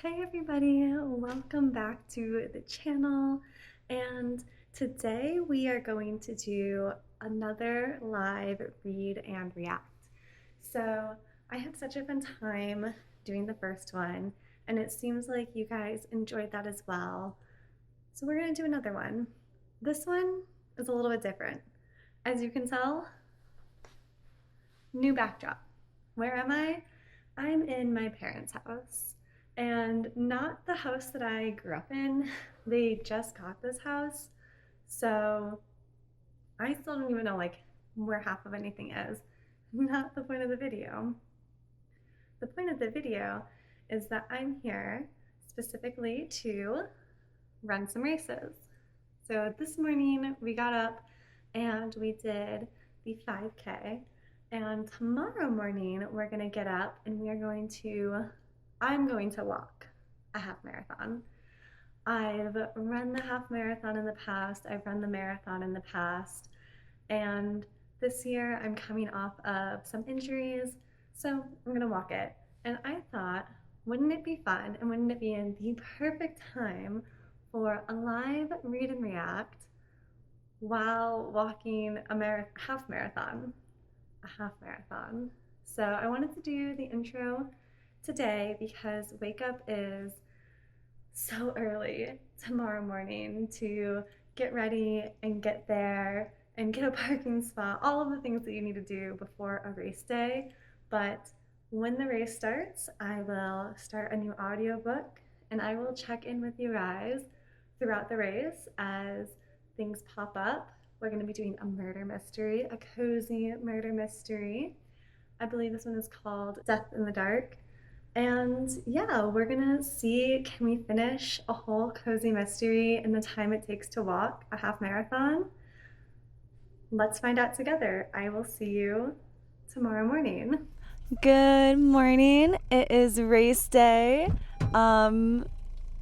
Hey everybody, welcome back to the channel, and today we are going to do another live read and react. So I had such a fun time doing the first one, and it seems like you guys enjoyed that as well. So we're going to do another one. This one is a little bit different. As you can tell, new backdrop. Where am I? I'm in my parents' house. And not the house that I grew up in. They just got this house, so I still don't even know where half of anything is. Not the point of the video. The point of the video is that I'm here specifically to run some races. So this morning we got up and we did the 5K, and tomorrow morning we're gonna get up and I'm going to walk a half marathon. I've run the half marathon in the past, I've run the marathon in the past, and this year I'm coming off of some injuries, so I'm gonna walk it. And I thought, wouldn't it be fun and wouldn't it be in the perfect time for a live read and react while walking a half marathon. So I wanted to do the intro today because wake up is so early tomorrow morning to get ready and get there and get a parking spot, all of the things that you need to do before a race day. But when the race starts, I will start a new audiobook and I will check in with you guys throughout the race as things pop up. We're going to be doing a murder mystery, a cozy murder mystery. I believe this one is called Death in the Dark. And yeah, we're gonna see, can we finish a whole cozy mystery in the time it takes to walk a half marathon? Let's find out together. I will see you tomorrow morning. Good morning. It is race day.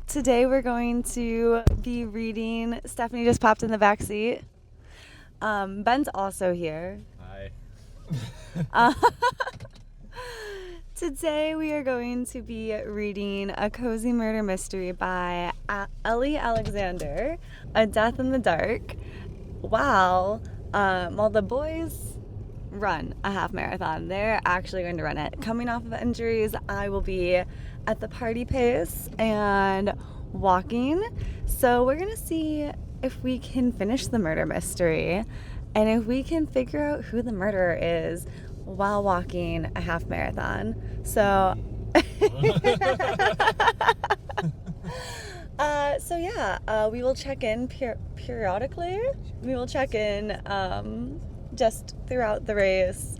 Today we're going to be reading. Stephanie just popped in the back seat. Ben's also here. Hi. Today we are going to be reading a cozy murder mystery by Ellie Alexander, A Death in the Dark. Wow. While the boys run a half marathon, they're actually going to run it. Coming off of injuries, I will be at the party pace and walking. So we're going to see if we can finish the murder mystery and if we can figure out who the murderer is while walking a half marathon. So we will check in periodically. We will check in just throughout the race,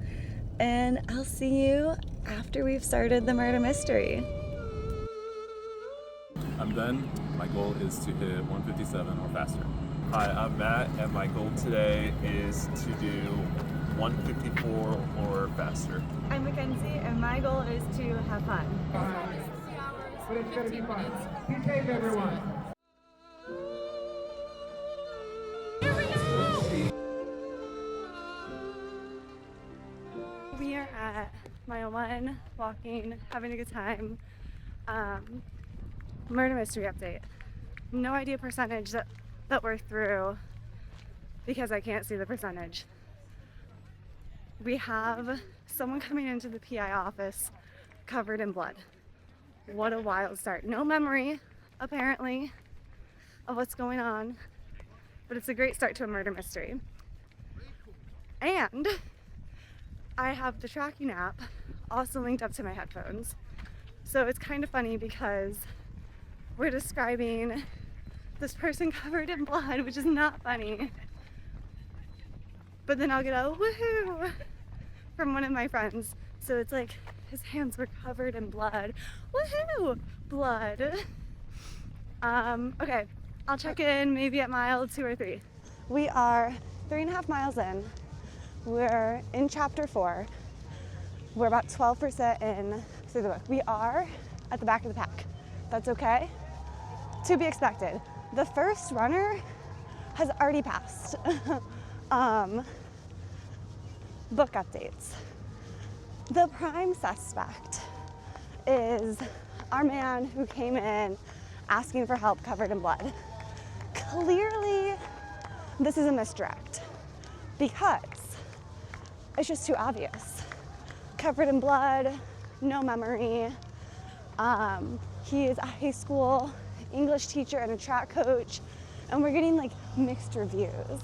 and I'll see you after we've started the murder mystery. I'm done. My goal is to hit 157 or faster. Hi, I'm Matt, and my goal today is to do 154 or faster. I'm Mackenzie, and my goal is to have fun. But it's gonna be fun. Be safe, everyone. We are at mile 1, walking, having a good time. Murder mystery update. No idea percentage that we're through because I can't see the percentage. We have someone coming into the PI office covered in blood. What a wild start. No memory, apparently, of what's going on, but it's a great start to a murder mystery. And I have the tracking app also linked up to my headphones. So it's kind of funny because we're describing this person covered in blood, which is not funny. But then I'll get a woohoo from one of my friends. So it's like his hands were covered in blood. Woohoo! Blood. Okay, I'll check in maybe at mile 2 or 3. We are 3.5 miles in. We're in chapter 4. We're about 12% in through the book. We are at the back of the pack. That's okay. To be expected. The first runner has already passed. Book updates. The prime suspect is our man who came in asking for help covered in blood. Clearly, this is a misdirect because it's just too obvious. Covered in blood, no memory. He is a high school English teacher and a track coach, and we're getting like mixed reviews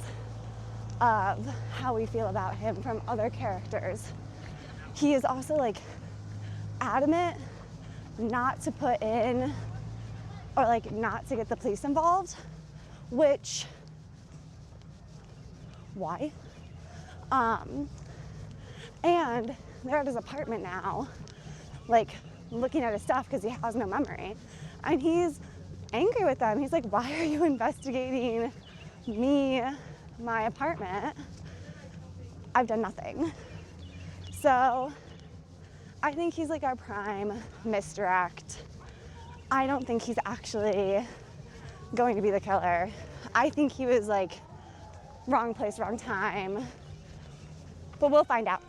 of how we feel about him from other characters. He is also like adamant not to put in or like not to get the police involved, which, why? And they're at his apartment now, like looking at his stuff because he has no memory. And he's angry with them. He's like, why are you investigating me, my apartment? I've done nothing. So I think he's like our prime misdirect. I don't think he's actually going to be the killer. I think he was like wrong place, wrong time. But we'll find out.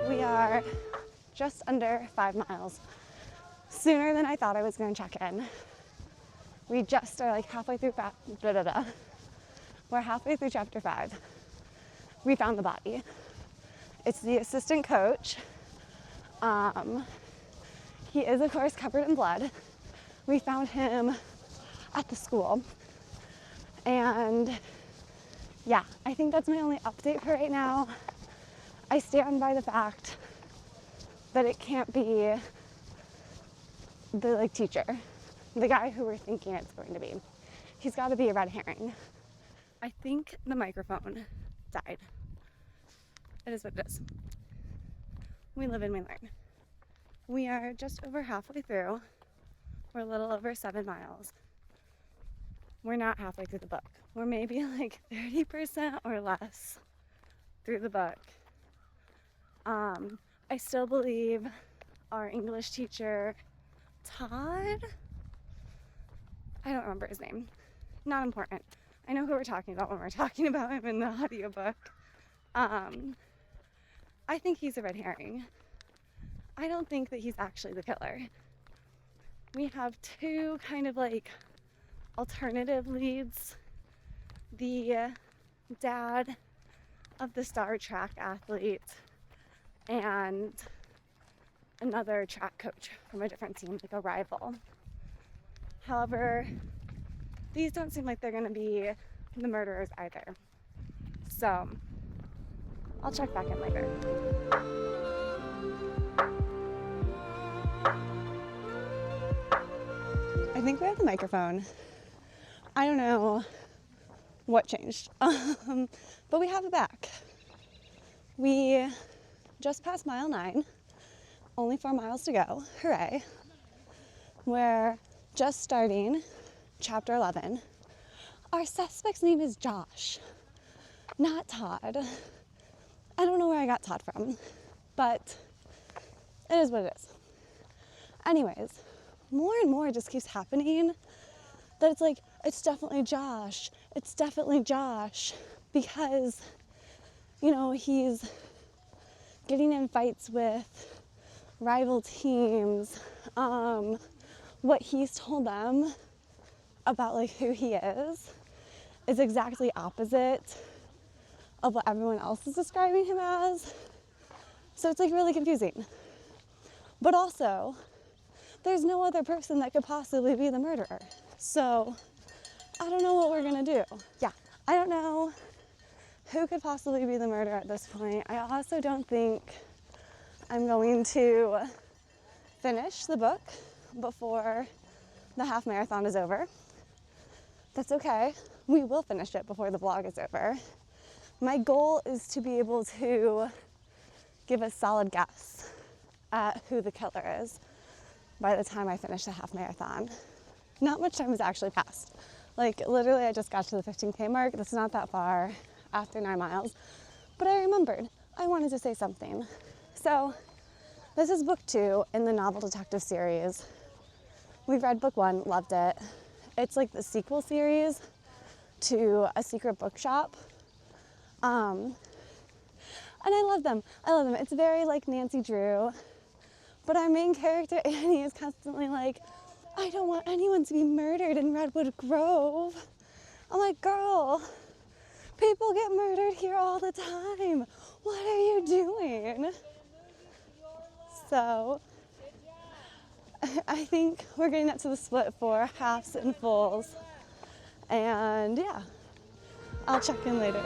We are just under 5 miles. Sooner than I thought I was going to check in. We just are like halfway through, we're halfway through chapter 5. We found the body. It's the assistant coach. He is, of course, covered in blood. We found him at the school. And yeah, I think that's my only update for right now. I stand by the fact that it can't be the like teacher, the guy who we're thinking it's going to be. He's got to be a red herring. I think the microphone died. It is what it is. We live and we learn. We are just over halfway through. We're a little over 7 miles. We're not halfway through the book. We're maybe like 30% or less through the book. I still believe our English teacher, Todd, I don't remember his name. Not important. I know who we're talking about when we're talking about him in the audiobook. I think he's a red herring. I don't think that he's actually the killer. We have two kind of like alternative leads. The dad of the star track athlete and another track coach from a different team, like a rival. However, these don't seem like they're going to be the murderers either. So I'll check back in later. I think we have the microphone. I don't know what changed, but we have it back. We just passed mile 9, only 4 miles to go, hooray. We're just starting chapter 11. Our suspect's name is Josh, not Todd. I don't know where I got Todd from, but it is what it is. Anyways, more and more just keeps happening that it's like, it's definitely Josh, because, you know, he's getting in fights with rival teams. What he's told them about like who he is exactly opposite of what everyone else is describing him as. So it's like really confusing. But also, there's no other person that could possibly be the murderer. So I don't know what we're gonna do. Yeah, I don't know who could possibly be the murderer at this point. I also don't think I'm going to finish the book before the half marathon is over. That's okay. We will finish it before the vlog is over. My goal is to be able to give a solid guess at who the killer is by the time I finish the half marathon. Not much time has actually passed. Like literally I just got to the 15K mark. That's not that far after 9 miles, but I remembered I wanted to say something. So this is book 2 in the novel detective series. We've read book 1, loved it. It's like the sequel series to A Secret Bookshop. And I love them. I love them. It's very like Nancy Drew. But our main character, Annie, is constantly like, I don't want anyone to be murdered in Redwood Grove. I'm like, girl, people get murdered here all the time. What are you doing? So I think we're getting up to the split for halves and fulls. And yeah, I'll check in later.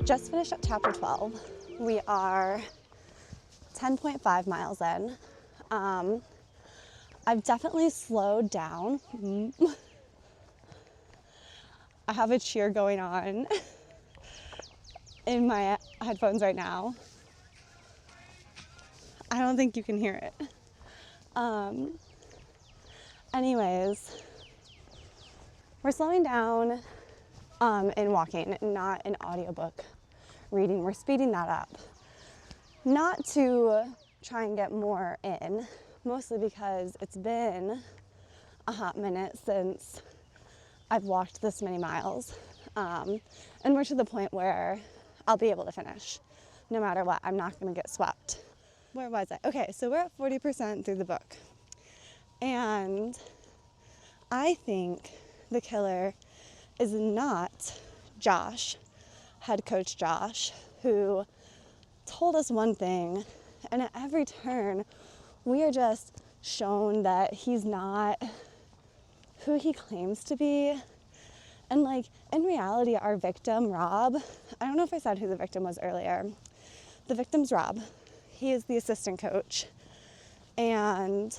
Just finished up chapter 12. We are 10.5 miles in. I've definitely slowed down. I have a cheer going on in my headphones right now. I don't think you can hear it. Anyways, we're slowing down in walking, not in audiobook reading. We're speeding that up. Not to try and get more in, mostly because it's been a hot minute since I've walked this many miles. And we're to the point where I'll be able to finish no matter what. I'm not going to get swept. Where was I? Okay, so we're at 40% through the book. And I think the killer is not Josh, head coach Josh, who told us one thing, and at every turn we are just shown that he's not who he claims to be. And like in reality, our victim, Rob, I don't know if I said who the victim was earlier. The victim's Rob. He is the assistant coach, and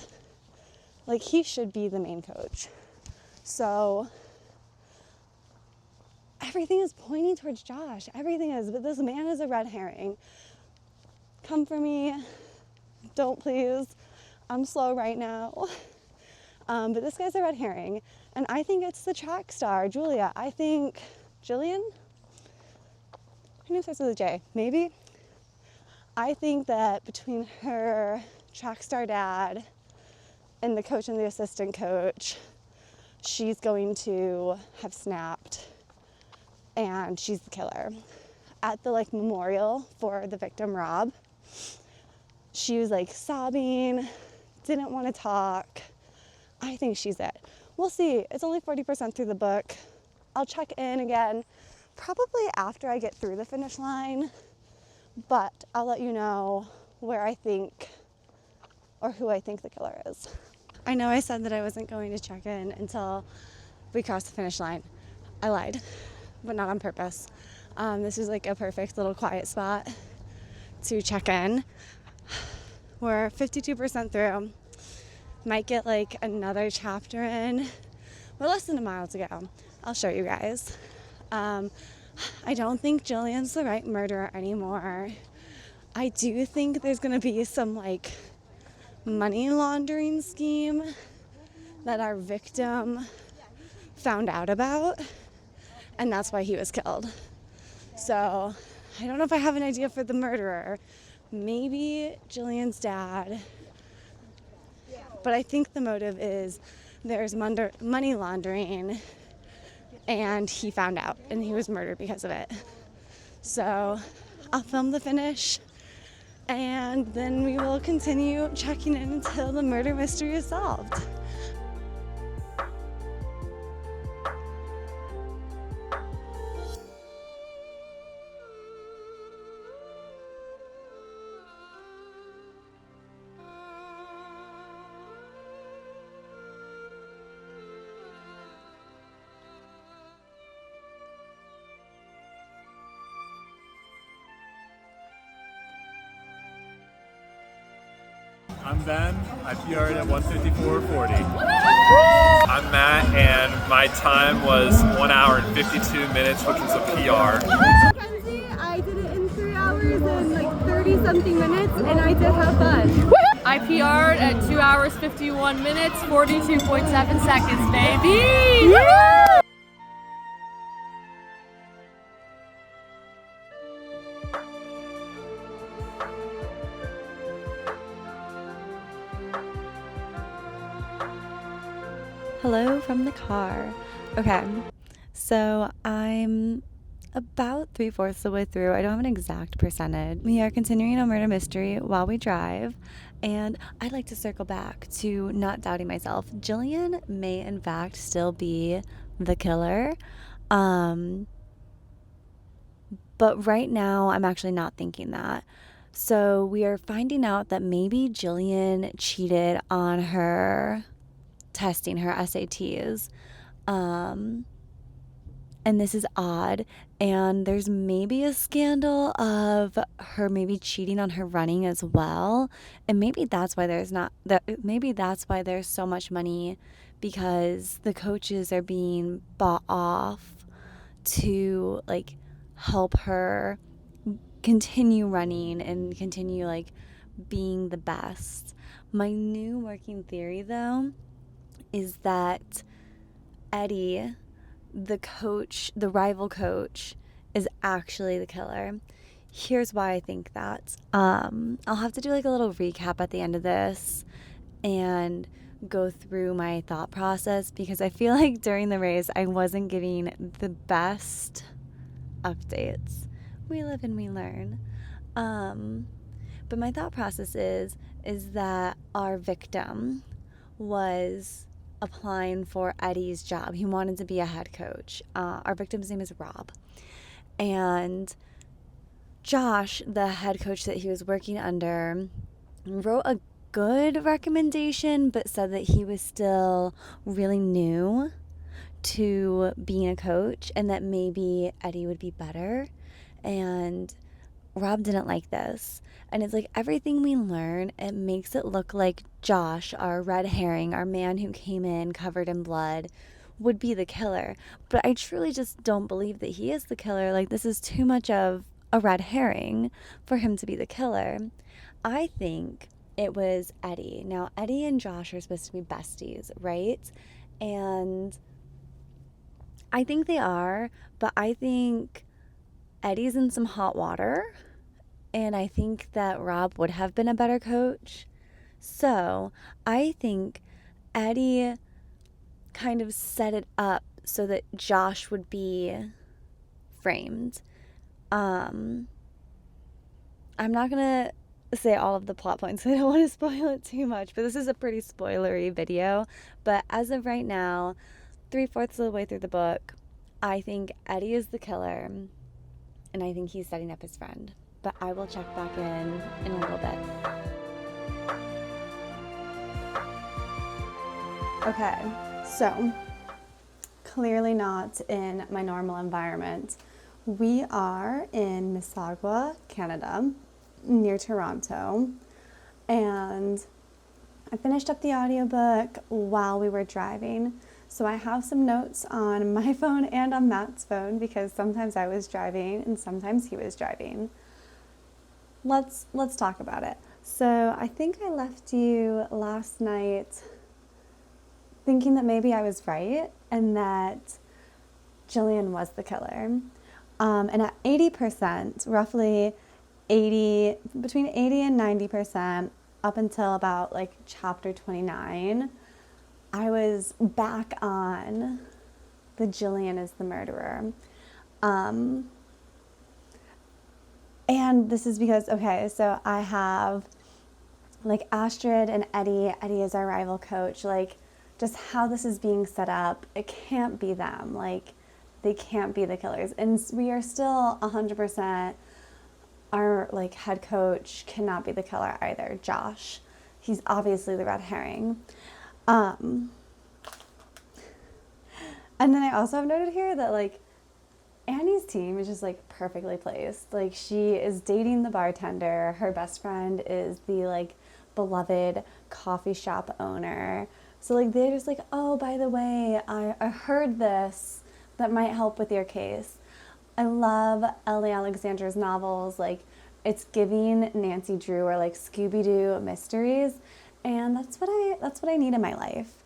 like he should be the main coach. So everything is pointing towards Josh. Everything is, but this man is a red herring. Come for me. Don't please. I'm slow right now. But this guy's a red herring. And I think it's the track star, Julia. I think, Jillian? Her name starts with a J, maybe? I think that between her track star dad and the coach and the assistant coach, she's going to have snapped and she's the killer. At the like memorial for the victim, Rob, she was like sobbing, didn't want to talk. I think she's it. We'll see. It's only 40% through the book. I'll check in again probably after I get through the finish line, but I'll let you know where I think or who I think the killer is. I know I said that I wasn't going to check in until we crossed the finish line. I lied, but not on purpose. This is like a perfect little quiet spot to check in. We're 52% through. Might get like another chapter in. We're less than a mile to go. I'll show you guys. I don't think Jillian's the right murderer anymore. I do think there's gonna be some like money laundering scheme that our victim found out about, and that's why he was killed. So I don't know if I have an idea for the murderer. Maybe Jillian's dad, but I think the motive is there's money laundering and he found out and he was murdered because of it. So I'll film the finish and then we will continue checking in until the murder mystery is solved. I'm Ben. I PR'd at 1:54:40. I'm Matt, and my time was 1 hour and 52 minutes, which was a PR. Mackenzie, I did it in 3 hours and like 30-something minutes, and I did have fun. I PR'd at 2 hours, 51 minutes, 42.7 seconds, baby! Yeah! Hello from the car. Okay, so I'm about 3/4 the way through. I don't have an exact percentage. We are continuing a murder mystery while we drive, and I'd like to circle back to not doubting myself. Jillian may in fact still be the killer, but right now I'm actually not thinking that. So we are finding out that maybe Jillian cheated on her testing, her SATs. And this is odd. And there's maybe a scandal of her maybe cheating on her running as well. And maybe that's why maybe that's why there's so much money, because the coaches are being bought off to like help her continue running and continue like being the best. My new working theory though is that Eddie, the coach, the rival coach, is actually the killer. Here's why I think that. I'll have to do like a little recap at the end of this and go through my thought process, because I feel like during the race I wasn't giving the best updates. We live and we learn. But my thought process is that our victim was applying for Eddie's job. He wanted to be a head coach. Our victim's name is Rob. And Josh, the head coach that he was working under, wrote a good recommendation, but said that he was still really new to being a coach and that maybe Eddie would be better. And Rob didn't like this. And it's like everything we learn, it makes it look like Josh, our red herring, our man who came in covered in blood, would be the killer. But I truly just don't believe that he is the killer. Like, this is too much of a red herring for him to be the killer. I think it was Eddie. Now, Eddie and Josh are supposed to be besties, right? And I think they are, but I think Eddie's in some hot water, and I think that Rob would have been a better coach. So I think Eddie kind of set it up so that Josh would be framed. I'm not going to say all of the plot points. I don't want to spoil it too much, but this is a pretty spoilery video. But as of right now, 3/4 of the way through the book, I think Eddie is the killer, and I think he's setting up his friend. But I will check back in a little bit. Okay, so clearly not in my normal environment. We are in Mississauga, Canada, near Toronto, and I finished up the audiobook while we were driving. So I have some notes on my phone and on Matt's phone, because sometimes I was driving and sometimes he was driving. Let's talk about it. So I think I left you last night thinking that maybe I was right and that Jillian was the killer. And at 80%, roughly between 80 and 90%, up until about like chapter 29, I was back on the Jillian is the murderer. And this is because, okay, so I have like Astrid and Eddie. Eddie is our rival coach. Like, just how this is being set up, it can't be them. Like, they can't be the killers. And we are still 100%, our like head coach cannot be the killer either, Josh. He's obviously the red herring. And then I also have noted here that like Annie's team is just like perfectly placed. Like, she is dating the bartender. Her best friend is the like beloved coffee shop owner. So like they're just like, oh, by the way, I heard this that might help with your case. I love Ellie Alexander's novels. Like, it's giving Nancy Drew or like Scooby-Doo mysteries, and that's what I need in my life.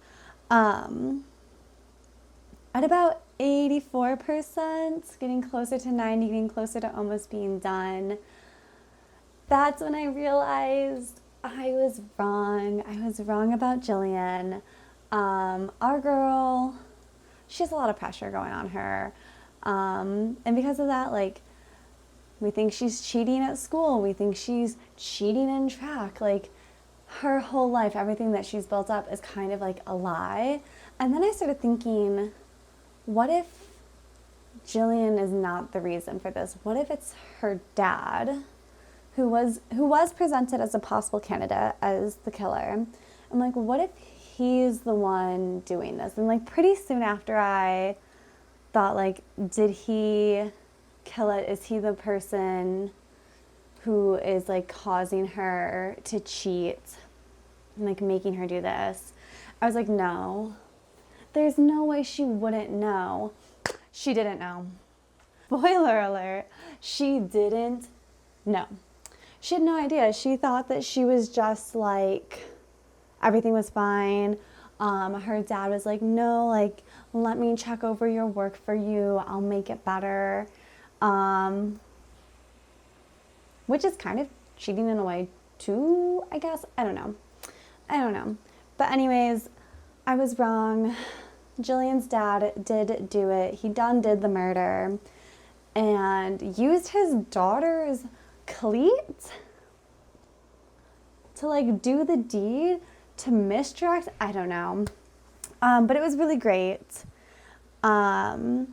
At about 84%, getting closer to 90, getting closer to almost being done, that's when I realized I was wrong. I was wrong about Jillian. Our girl, she has a lot of pressure going on her. And because of that, like, we think she's cheating at school. We think she's cheating in track. Like, her whole life, everything that she's built up is kind of like a lie. And then I started thinking, what if Jillian is not the reason for this? What if it's her dad, who was presented as a possible candidate as the killer? I'm like, what if he's the one doing this? And like pretty soon after, I thought, like, did he kill it? Is he the person who is like causing her to cheat and like making her do this? I was like, no, there's no way she wouldn't know. She didn't know. Spoiler alert, she didn't know. She had no idea. She thought that she was just like, everything was fine. Her dad was like, no, like, let me check over your work for you. I'll make it better. Which is kind of cheating in a way too, I guess. I don't know. But anyways, I was wrong. Jillian's dad did do it. He did the murder and used his daughter's cleat to like do the deed, to misdirect. I don't know. But it was really great. I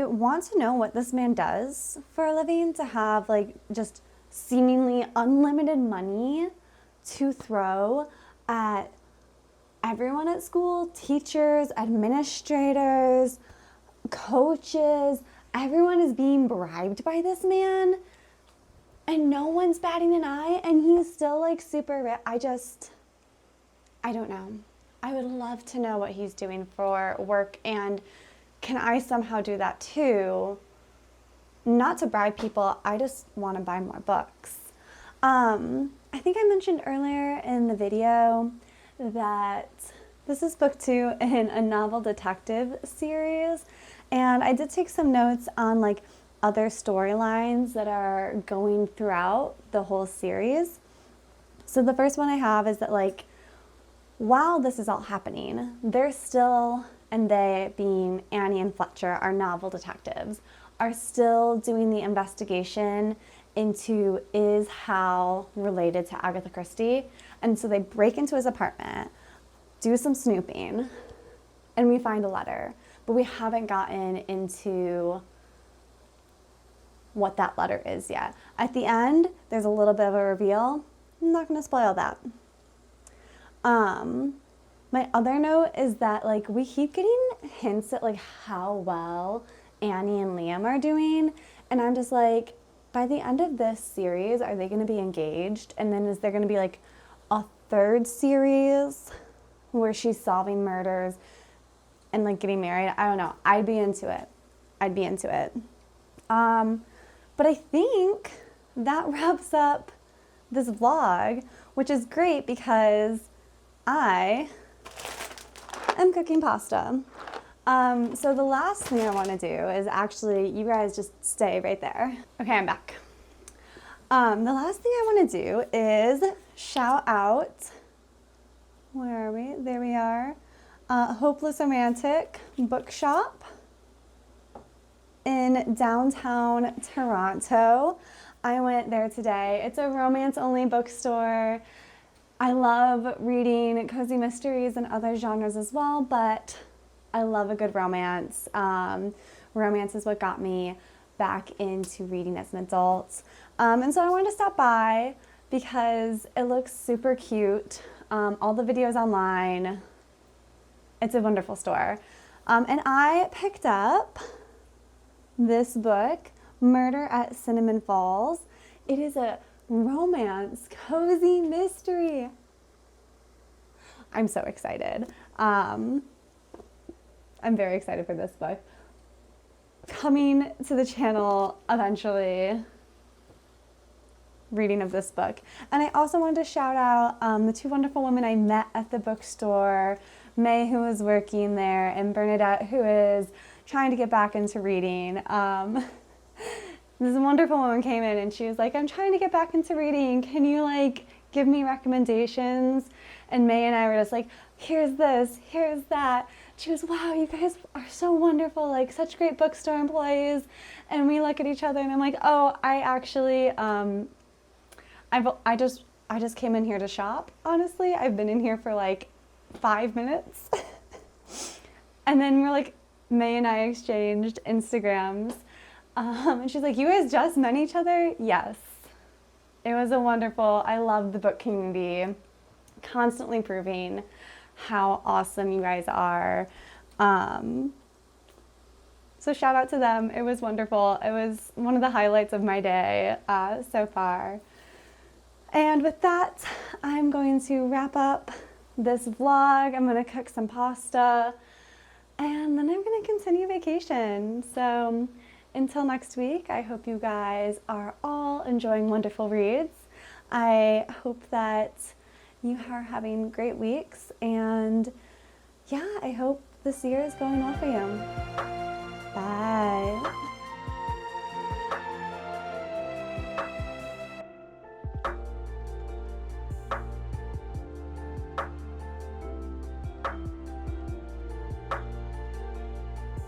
want to know what this man does for a living, to have like just seemingly unlimited money to throw at everyone at school, teachers, administrators, coaches. Everyone is being bribed by this man and no one's batting an eye, and he's still like super rich. I don't know. I would love to know what he's doing for work, and can I somehow do that too? Not to bribe people, I just want to buy more books. I think I mentioned earlier in the video that this is book 2 in a novel detective series, and I did take some notes on like other storylines that are going throughout the whole series. So the first one I have is that, like, while this is all happening, they're still, and they being Annie and Fletcher, our novel detectives, are still doing the investigation into, is Hal related to Agatha Christie? And so they break into his apartment, do some snooping, and we find a letter. But we haven't gotten into what that letter is yet. At the end, there's a little bit of a reveal. I'm not going to spoil that. My other note is that, like, we keep getting hints at like how well Annie and Liam are doing, and I'm just like, by the end of this series, are they going to be engaged? And then is there going to be like a third series where she's solving murders and like getting married? I don't know. I'd be into it. But I think that wraps up this vlog, which is great because I am cooking pasta. So the last thing I want to do is actually, you guys just stay right there. Okay, I'm back. The last thing I want to do is shout out, where are we? There we are. Hopeless Romantic Bookshop in downtown Toronto. I went there today. It's a romance-only bookstore. I love reading cozy mysteries and other genres as well, but I love a good romance. Romance is what got me back into reading as an adult. And so I wanted to stop by because it looks super cute. All the videos online. It's a wonderful store. And I picked up this book, Murder at Cinnamon Falls. It is a romance, cozy mystery. I'm so excited. I'm very excited for this book. Coming to the channel eventually, reading of this book. And I also wanted to shout out the two wonderful women I met at the bookstore, May, who was working there, and Bernadette, who is trying to get back into reading. This wonderful woman came in and she was like, I'm trying to get back into reading. Can you like give me recommendations. And May and I were just like, here's this, here's that. She goes, wow, you guys are so wonderful, like such great bookstore employees. And we look at each other and I'm like, oh, I actually, I just came in here to shop, honestly. I've been in here for like 5 minutes. And then we're like, May and I exchanged Instagrams. And she's like, you guys just met each other? Yes. It was a wonderful, I love the book community, constantly proving how awesome you guys are. So shout out to them. It was wonderful. It was one of the highlights of my day so far. And with that, I'm going to wrap up this vlog. I'm going to cook some pasta and then I'm going to continue vacation. So until next week, I hope you guys are all enjoying wonderful reads. I hope that you are having great weeks, and yeah, I hope this year is going well for you.